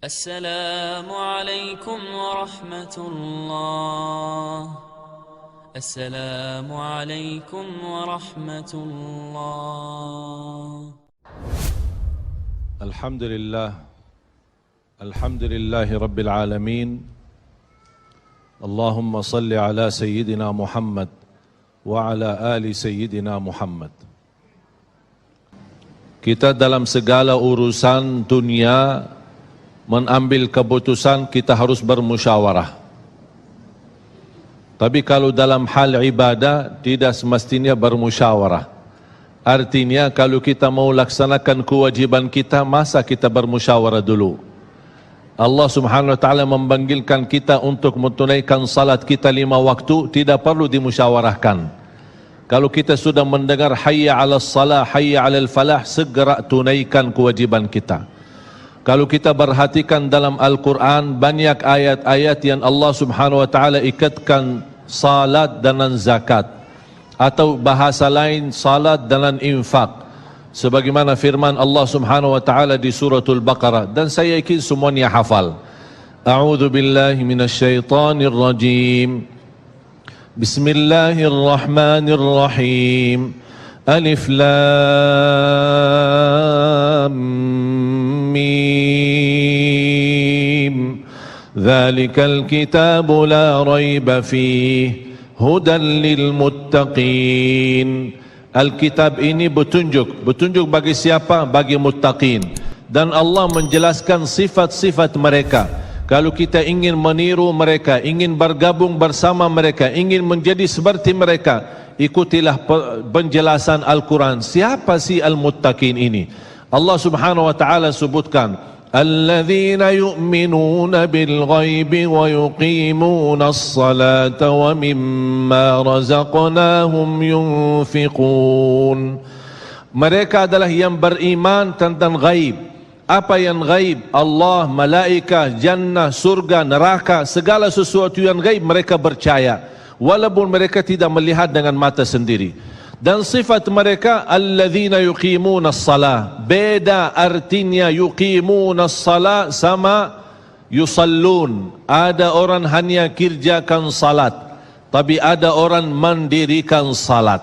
السلام عليكم ورحمة الله. السلام عليكم ورحمة الله. الحمد لله رب العالمين. اللهم صل على سيدنا محمد وعلى آل سيدنا Muhammad. Kita dalam segala urusan dunia mengambil keputusan kita harus bermusyawarah. Tapi kalau dalam hal ibadah tidak semestinya bermusyawarah. Artinya kalau kita mau laksanakan kewajiban kita, masa kita bermusyawarah dulu? Allah Subhanahu wa taala memanggilkan kita untuk menunaikan salat kita 5 waktu, tidak perlu dimusyawarahkan. Kalau kita sudah mendengar hayya 'alas salah, hayya 'alal falah, segera tunaikan kewajiban kita. Kalau kita perhatikan dalam Al-Quran, banyak ayat-ayat yang Allah Subhanahu wa taala ikatkan salat dengan zakat, atau bahasa lain salat dengan infak, sebagaimana firman Allah Subhanahu wa taala di suratul Baqarah, dan saya yakin semuanya hafal. A'udzu billahi minasyaitonir rajim. Bismillahirrahmanirrahim. Alif Lam Mim. Dzalikal kitabu la raiba fihi hudan lil muttaqin. Alkitab ini petunjuk bagi siapa? Bagi muttaqin. Dan Allah menjelaskan sifat-sifat mereka. Kalau kita ingin meniru mereka, ingin bergabung bersama mereka, ingin menjadi seperti mereka, ikutilah penjelasan Al-Quran. Siapa sih al-muttaqin ini? Allah Subhanahu wa taala sebutkan, alladzina yu'minuna bil ghaibi wa yuqimuna as-salata wa mimma razaqnahum yunfiqun. Mereka adalah yang beriman tentang ghaib. Apa yang ghaib? Allah, malaikat, jannah, surga, neraka, segala sesuatu yang ghaib mereka percaya, walaupun mereka tidak melihat dengan mata sendiri. Dan sifat mereka alladzina yuqimuna as-salah. Beda artinya yuqimuna as-salah sama yusallun. Ada orang hanya kerjakan salat, tapi ada orang mendirikan salat.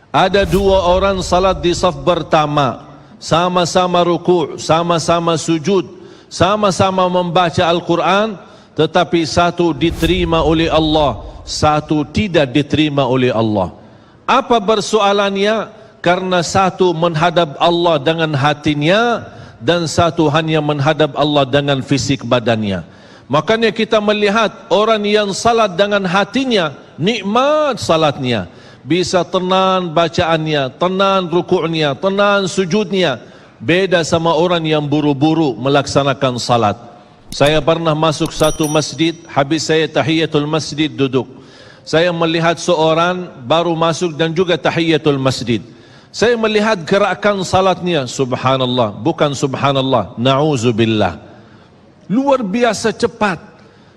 Ada 2 orang salat di saf pertama, sama-sama ruku', sama-sama sujud, sama-sama membaca Al-Quran, tetapi satu diterima oleh Allah, satu tidak diterima oleh Allah. Apa persoalannya? Karena satu menghadap Allah dengan hatinya, dan satu hanya menghadap Allah dengan fisik badannya. Makanya kita melihat orang yang salat dengan hatinya, nikmat salatnya, bisa tenang bacaannya, tenang rukuknya, tenang sujudnya. Beda sama orang yang buru-buru melaksanakan salat. Saya pernah masuk satu masjid, habis saya tahiyatul masjid duduk. Saya melihat seorang baru masuk dan juga tahiyatul masjid. Saya melihat gerakan salatnya, subhanallah, bukan subhanallah, na'udzubillah, luar biasa cepat.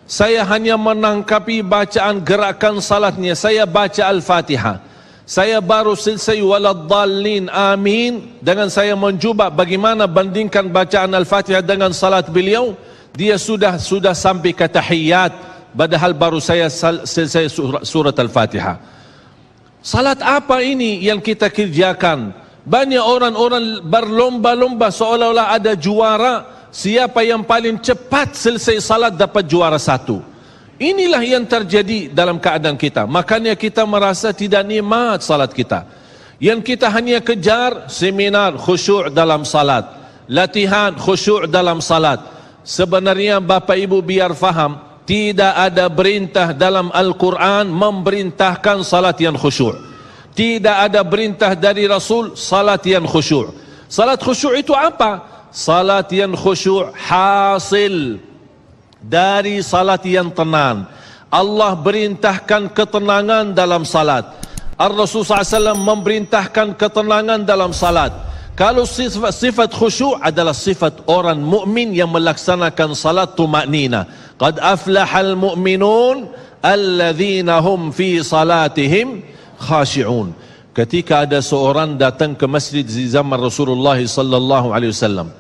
Saya hanya menangkapi bacaan gerakan salatnya. Saya baca Al-Fatihah, saya baru selesai waladdallin amin, dengan saya mencuba bagaimana bandingkan bacaan Al-Fatihah dengan salat beliau, dia sudah sampai ke tahiyat, padahal baru saya selesai surat Al-Fatihah. Salat apa ini yang kita kerjakan? Banyak orang-orang berlomba-lomba seolah-olah ada juara. Siapa yang paling cepat selesai salat dapat juara 1. Inilah yang terjadi dalam keadaan kita. Makanya kita merasa tidak nikmat salat kita. Yang kita hanya kejar seminar khusyuk dalam salat, latihan khusyuk dalam salat. Sebenarnya Bapak Ibu biar faham, tidak ada perintah dalam Al-Quran memerintahkan salat yang khusyuk. Tidak ada perintah dari Rasul salat yang khusyuk. Salat khusyuk itu apa? Salat yang khusyuk hasil dari salat yang tenang. Allah perintahkan ketenangan dalam salat. Ar-Rasul SAW memerintahkan ketenangan dalam salat. Kalau sifat khusyuk adalah sifat orang mukmin yang melaksanakan salat tuma'nina. Qad aflahal mu'minun alladzina hum fi salatihim khashi'un. Ketika ada seorang datang ke masjid di zaman Rasulullah sallallahu alaihi wasallam,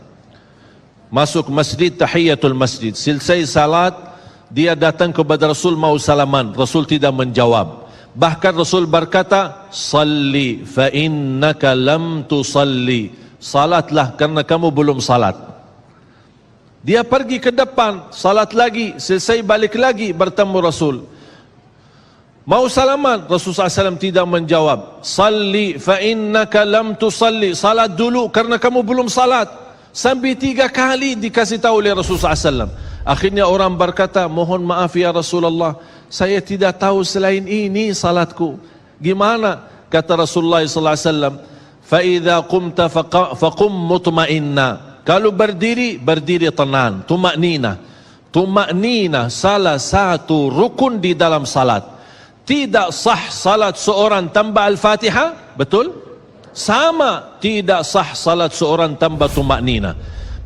masuk masjid, tahiyatul masjid, selesai salat, dia datang kepada Rasul mau salaman, Rasul tidak menjawab. Bahkan Rasul berkata, salli fa innaka lam tusalli, salatlah karena kamu belum salat. Dia pergi ke depan, salat lagi, selesai balik lagi bertemu Rasul. Mau salaman, Rasulullah SAW tidak menjawab. Salli fa innaka lam tusalli, salat dulu karena kamu belum salat. Sampai 3 kali dikasih tahu oleh Rasulullah SAW. Akhirnya orang berkata, mohon maaf ya Rasulullah, saya tidak tahu selain ini salatku. Gimana? Kata Rasulullah SAW, fa idza qumta faqum mutma'inna. Kalau berdiri, berdiri tenang, tumaknina. Tumaknina salah satu rukun di dalam salat. Tidak sah salat seorang tanpa Al-Fatihah, betul? Sama tidak sah salat seorang tanpa tumaknina.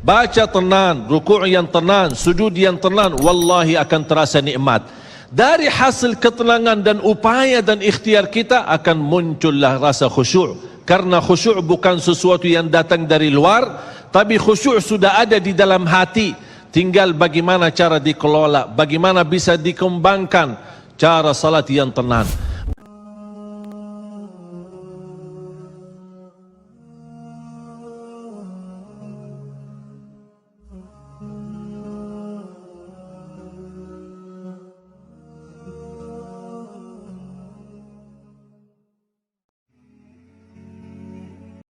Baca tenang, rukuk yang tenang, sujud yang tenang, wallahi akan terasa nikmat. Dari hasil ketenangan dan upaya dan ikhtiar kita akan muncullah rasa khusyuk. Karena khusyuk bukan sesuatu yang datang dari luar, tapi khusyuk sudah ada di dalam hati. Tinggal bagaimana cara dikelola, bagaimana bisa dikembangkan cara salat yang tenang.